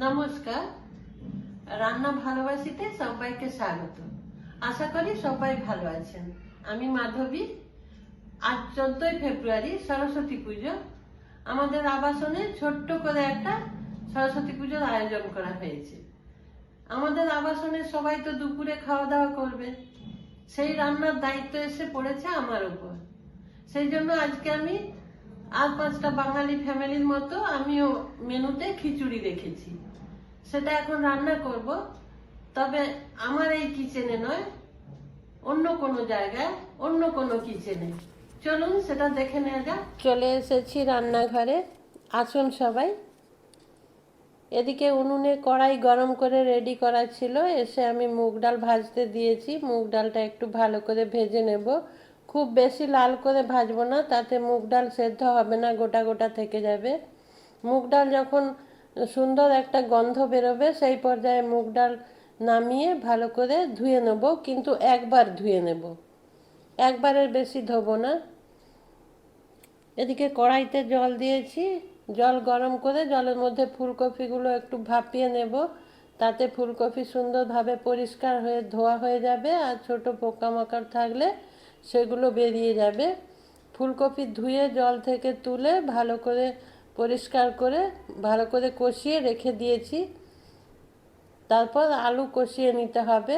নমস্কার। রান্না ভালোবাসিতে সবাইকে স্বাগত। আশা করি সবাই ভালো আছেন। আমি মাধবী। আজ 14ই ফেব্রুয়ারি সরস্বতী পুজো। আমাদের আবাসনে ছোট্ট করে একটা সরস্বতী পুজোর আয়োজন করা হয়েছে। আমাদের আবাসনে সবাই তো দুপুরে খাওয়া দাওয়া করবে, সেই রান্নার দায়িত্ব এসে পড়েছে আমার উপর। সেই জন্য আজকে আমি আর 5টা বাঙালি ফ্যামিলির মতো আমিও মেনুতে খিচুড়ি রেখেছি। সেটা এখন রান্না করব, তবে আমার এই কিচেনে নয়, অন্য কোনো জায়গায়, অন্য কোনো কিচেনে। চলুন সেটা দেখে নেওয়া যাক। চলে এসেছি রান্নাঘরে, আসুন সবাই। এদিকে উনুনে কড়াই গরম করে রেডি করা ছিল, এসে আমি মুগ ডাল ভাজতে দিয়েছি। মুগ ডালটা একটু ভালো করে ভেজে নেব। খুব বেশি লাল করে ভাজবো না, তাতে মুগ ডাল সেদ্ধ হবে না, গোটা গোটা থেকে যাবে। মুগ ডাল যখন সুন্দর একটা গন্ধ বেরোবে, সেই পর্যায়ে মুগ ডাল নামিয়ে ভালো করে ধুয়ে নেব, কিন্তু একবার ধুয়ে নেব, একবারের বেশি ধোবো না। এদিকে কড়াইতে জল দিয়েছি, জল গরম করে জলের মধ্যে ফুলকপিগুলো একটু ভাপিয়ে নেব, তাতে ফুলকপি সুন্দরভাবে পরিষ্কার হয়ে ধোয়া হয়ে যাবে, আর ছোট পোকামাকড় থাকলে সেগুলো বেরিয়ে যাবে। ফুলকপি ধুয়ে জল থেকে তুলে ভালো করে পরিষ্কার করে ভালো করে কষিয়ে রেখে দিয়েছি। তারপর আলু কষিয়ে নিতে হবে,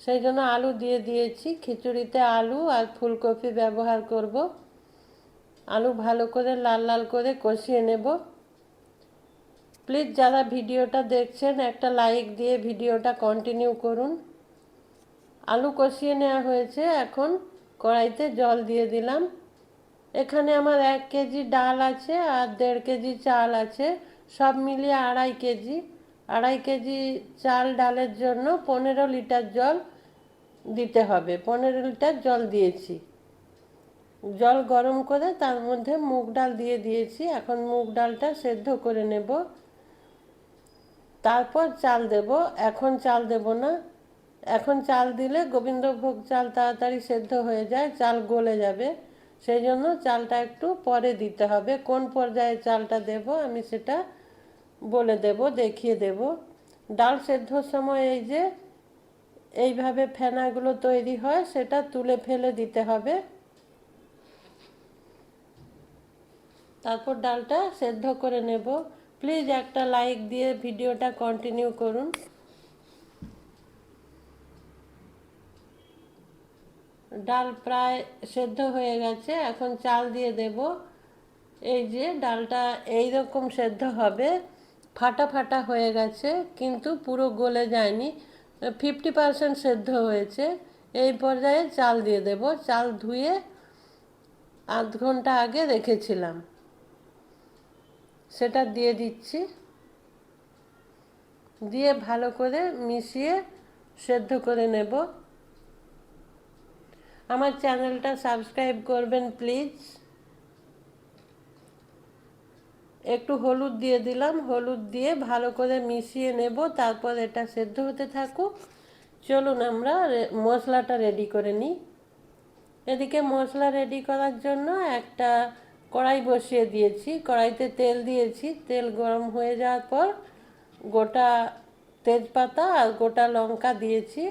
সেই জন্য আলু দিয়ে দিয়েছি। খিচুড়িতে আলু আর ফুলকপি ব্যবহার করব। আলু ভালো করে লাল লাল করে কষিয়ে নেব। প্লিজ যারা ভিডিওটা দেখছেন একটা লাইক দিয়ে ভিডিওটা কন্টিনিউ করুন। আলু কষিয়ে নেওয়া হয়েছে, এখন কড়াইতে জল দিয়ে দিলাম। এখানে আমার 1 কেজি ডাল আছে আর 1.5 কেজি চাল আছে, সব মিলিয়ে 2.5 কেজি। 2.5 কেজি চাল ডালের জন্য 15 লিটার জল দিতে হবে। 15 লিটার জল দিয়েছি। জল গরম করে তার মধ্যে মুগ ডাল দিয়ে দিয়েছি। এখন মুগ ডালটা সেদ্ধ করে নেব, তারপর চাল দেব। এখন চাল দেব না, এখন চাল দিলে গোবিন্দভোগ চাল তাড়াতাড়ি সেদ্ধ হয়ে যায়, চাল গলে যাবে। সেই জন্য চালটা একটু পরে দিতে হবে। কোন পর্যায়ে চালটা দেব আমি সেটা বলে দেব, দেখিয়ে দেব। ডাল সেদ্ধর সময় এই যে এইভাবে ফেনাগুলো তৈরি হয়, সেটা তুলে ফেলে দিতে হবে। তারপর ডালটা সেদ্ধ করে নেব। প্লিজ একটা লাইক দিয়ে ভিডিওটা কন্টিনিউ করুন। ডাল প্রায় সেদ্ধ হয়ে গেছে, এখন চাল দিয়ে দেব। এই যে ডালটা এই রকম সেদ্ধ হবে, ফাটা ফাটা হয়ে গেছে, কিন্তু পুরো গলে যায়নি, 50% সেদ্ধ হয়েছে। এই পর্যায়ে চাল দিয়ে দেব। চাল ধুয়ে আধ ঘন্টা আগে রেখেছিলাম, সেটা দিয়ে দিচ্ছি। দিয়ে ভালো করে মিশিয়ে সেদ্ধ করে নেব। আমার চ্যানেলটা সাবস্ক্রাইব করবেন প্লিজ। একটু হলুদ দিয়ে দিলাম, হলুদ দিয়ে ভালো করে মিশিয়ে নেব, তারপর এটা সেদ্ধ হতে থাকুক। চলুন আমরা মশলাটা রেডি করে নিই। এদিকে মশলা রেডি করার জন্য একটা কড়াই বসিয়ে দিয়েছি, কড়াইতে তেল দিয়েছি। তেল গরম হয়ে যাওয়ার পর গোটা তেজপাতা আর গোটা লঙ্কা দিয়েছি।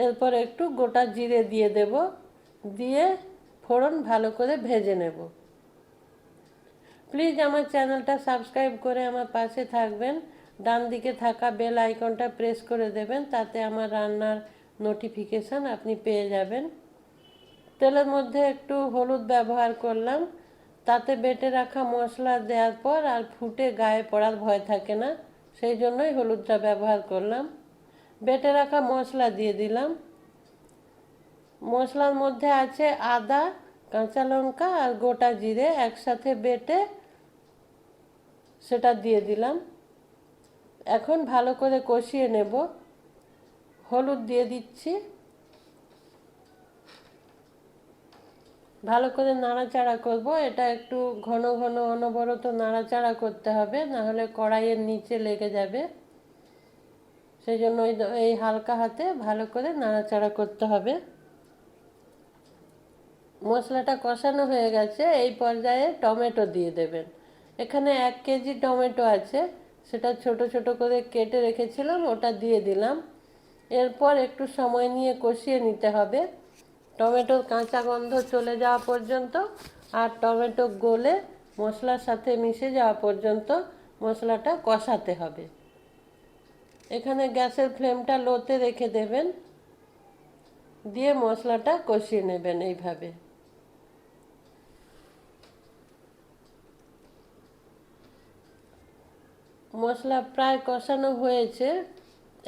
এরপর একটু গোটা জিরে দিয়ে দেব, দিয়ে ফোড়ন ভালো করে ভেজে নেব। প্লিজ আমার চ্যানেলটা সাবস্ক্রাইব করে আমার পাশে থাকবেন। ডান দিকে থাকা বেল আইকনটা প্রেস করে দেবেন, তাতে আমার রান্নার নোটিফিকেশান আপনি পেয়ে যাবেন। তেলের মধ্যে একটু হলুদ ব্যবহার করলাম, তাতে বেটে রাখা মশলা দেওয়ার পর আর ফুটে গায়ে পড়ার ভয় থাকে না, সেই জন্যই হলুদটা ব্যবহার করলাম। বেটে রাখা মশলা দিয়ে দিলাম। মশলার মধ্যে আছে আদা, কাঁচা লঙ্কা আর গোটা জিরে একসাথে বেটে, সেটা দিয়ে দিলাম। এখন ভালো করে কষিয়ে নেব। হলুদ দিয়ে দিচ্ছি, ভালো করে নাড়াচাড়া করব। এটা একটু ঘন ঘন অনবরত নাড়াচাড়া করতে হবে, নাহলে কড়াইয়ের নিচে লেগে যাবে। সেই জন্য এই হালকা হাতে ভালো করে নাড়াচাড়া করতে হবে। মশলাটা কষানো হয়ে গেছে, এই পর্যায়ে টমেটো দিয়ে দেবেন। এখানে 1 কেজি টমেটো আছে, সেটা ছোট ছোট করে কেটে রেখেছিলাম, ওটা দিয়ে দিলাম। এরপর একটু সময় নিয়ে কষিয়ে নিতে হবে, টমেটোর কাঁচা গন্ধ চলে যাওয়া পর্যন্ত আর টমেটো গলে মশলার সাথে মিশে যাওয়া পর্যন্ত মশলাটা কষাতে হবে। এখানে গ্যাসের ফ্লেমটা লোতে রেখে দেবেন, দিয়ে মশলাটা কষিয়ে নেবেন এইভাবে। মশলা প্রায় কষানো হয়েছে,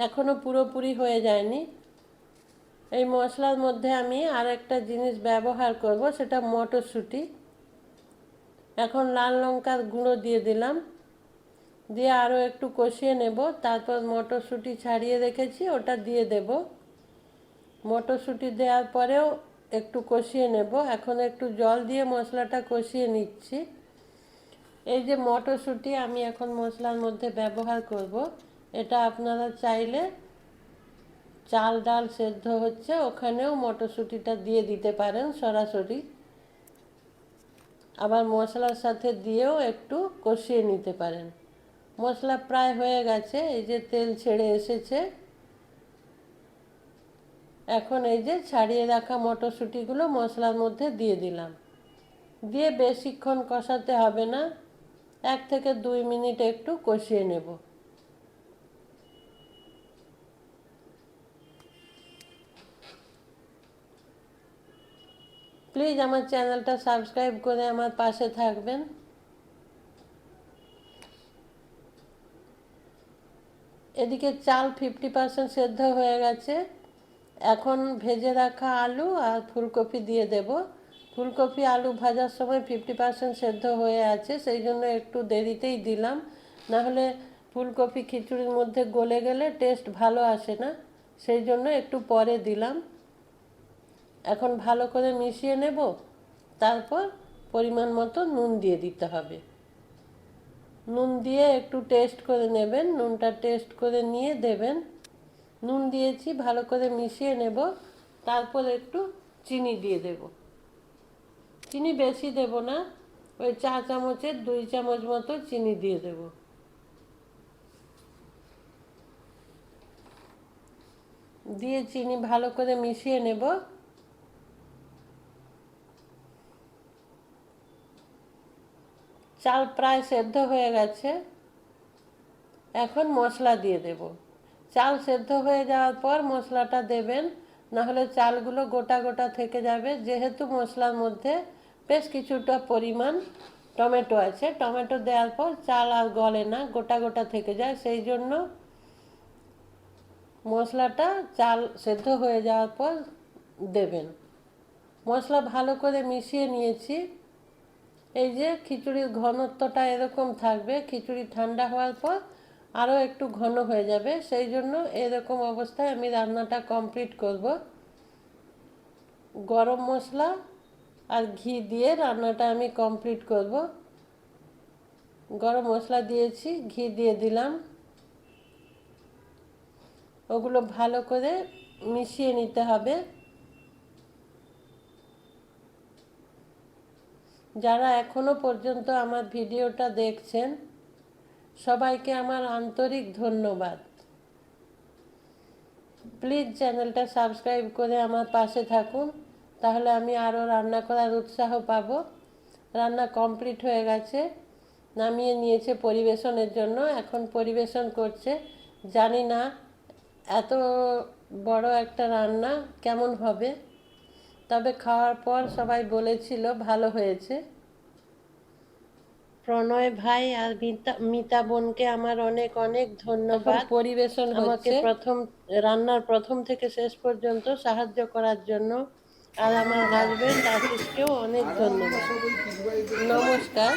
এখনো পুরোপুরি হয়ে যায়নি। এই মশলার মধ্যে আমি আর একটা জিনিস ব্যবহার করব, সেটা মটরশুঁটি। এখন লাল লঙ্কার গুঁড়ো দিয়ে দিলাম, দিয়ে আরও একটু কষিয়ে নেব। তারপর মটরশুঁটি ছাড়িয়ে রেখেছি ওটা দিয়ে দেব। মটরশুঁটি দেওয়ার পরেও একটু কষিয়ে নেব। এখন একটু জল দিয়ে মশলাটা কষিয়ে নিচ্ছি। এই যে মটরশুঁটি আমি এখন মশলার মধ্যে ব্যবহার করব, এটা আপনারা চাইলে চাল ডাল সেদ্ধ হচ্ছে ওখানেও মটরশুঁটিটা দিয়ে দিতে পারেন সরাসরি, আবার মশলার সাথে দিয়েও একটু কষিয়ে নিতে পারেন। মশলা প্রায় হয়ে গেছে, এই যে তেল ছেড়ে এসেছে। এখন এই যে ছাড়িয়ে রাখা মটরশুঁটিগুলো মশলার মধ্যে দিয়ে দিলাম, দিয়ে বেশিক্ষণ কষাতে হবে না, 1 থেকে 2 মিনিট একটু কষিয়ে নেব। প্লিজ আমার চ্যানেলটা সাবস্ক্রাইব করে আমার পাশে থাকবেন। এদিকে চাল 50% সেদ্ধ হয়ে গেছে। এখন ভেজে রাখা আলু আর ফুলকপি দিয়ে দেব। ফুলকপি আলু ভাজার সময় 50% সেদ্ধ হয়ে আছে, সেই জন্য একটু দেরিতেই দিলাম, নাহলে ফুলকপি খিচুড়ির মধ্যে গলে গেলে টেস্ট ভালো আসে না, সেই জন্য একটু পরে দিলাম। এখন ভালো করে মিশিয়ে নেব, তারপর পরিমাণ মতো নুন দিয়ে দিতে হবে। নুন দিয়ে একটু টেস্ট করে নেবেন, নুনটা টেস্ট করে নিয়ে দেবেন। নুন দিয়েছি, ভালো করে মিশিয়ে নেব। তারপর একটু চিনি দিয়ে দেব। চিনি বেশি দেব না, ওই 4 চামচের 2 চামচ মতো চিনি দিয়ে দেব। দিয়ে চিনি ভালো করে মিশিয়ে নেব। চাল প্রায় সেদ্ধ হয়ে গেছে, এখন মশলা দিয়ে দেব। চাল সেদ্ধ হয়ে যাওয়ার পর মশলাটা দেবেন, নাহলে চালগুলো গোটা গোটা থেকে যাবে। যেহেতু মশলার মধ্যে বেশ কিছুটা পরিমাণ টমেটো আছে, টমেটো দেওয়ার পর চাল আর গলে না, গোটা গোটা থেকে যায়, সেই জন্য মশলাটা চাল সেদ্ধ হয়ে যাওয়ার পর দেবেন। মশলা ভালো করে মিশিয়ে নিয়েছি। এই যে খিচুড়ির ঘনত্বটা এরকম থাকবে, খিচুড়ি ঠান্ডা হওয়ার পর আরও একটু ঘন হয়ে যাবে, সেই জন্য এরকম অবস্থায় আমি রান্নাটা কমপ্লিট করব। গরম মশলা আর ঘি দিয়ে রান্নাটা আমি কমপ্লিট করব। গরম মশলা দিয়েছি, ঘি দিয়ে দিলাম, ওগুলো ভালো করে মিশিয়ে নিতে হবে। যারা এখনো পর্যন্ত আমার ভিডিওটা দেখছেন সবাইকে আমার আন্তরিক ধন্যবাদ। প্লিজ চ্যানেলটা সাবস্ক্রাইব করে আমার পাশে থাকুন, তাহলে আমি আরও রান্না করার উৎসাহ পাব। রান্না কমপ্লিট হয়ে গেছে, নামিয়ে নিয়েছে পরিবেশনের জন্য, এখন পরিবেশন করছে। জানি না এত বড় একটা রান্না কেমন হবে, তবে খাওয়ার পর সবাই বলেছিল ভালো হয়েছে। প্রণয় ভাই আর মিতা বোনকে আমার অনেক অনেক ধন্যবাদ। পরিবেশন আমাকে রান্নার প্রথম থেকে শেষ পর্যন্ত সাহায্য করার জন্য, আর আমার হাজবেন্ড আশিসকেও অনেক ধন্যবাদ। নমস্কার,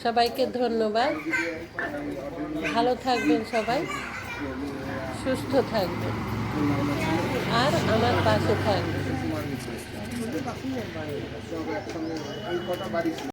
সবাইকে ধন্যবাদ। ভালো থাকবেন সবাই, সুস্থ থাকবেন আর আমার পাশে থাকবেন।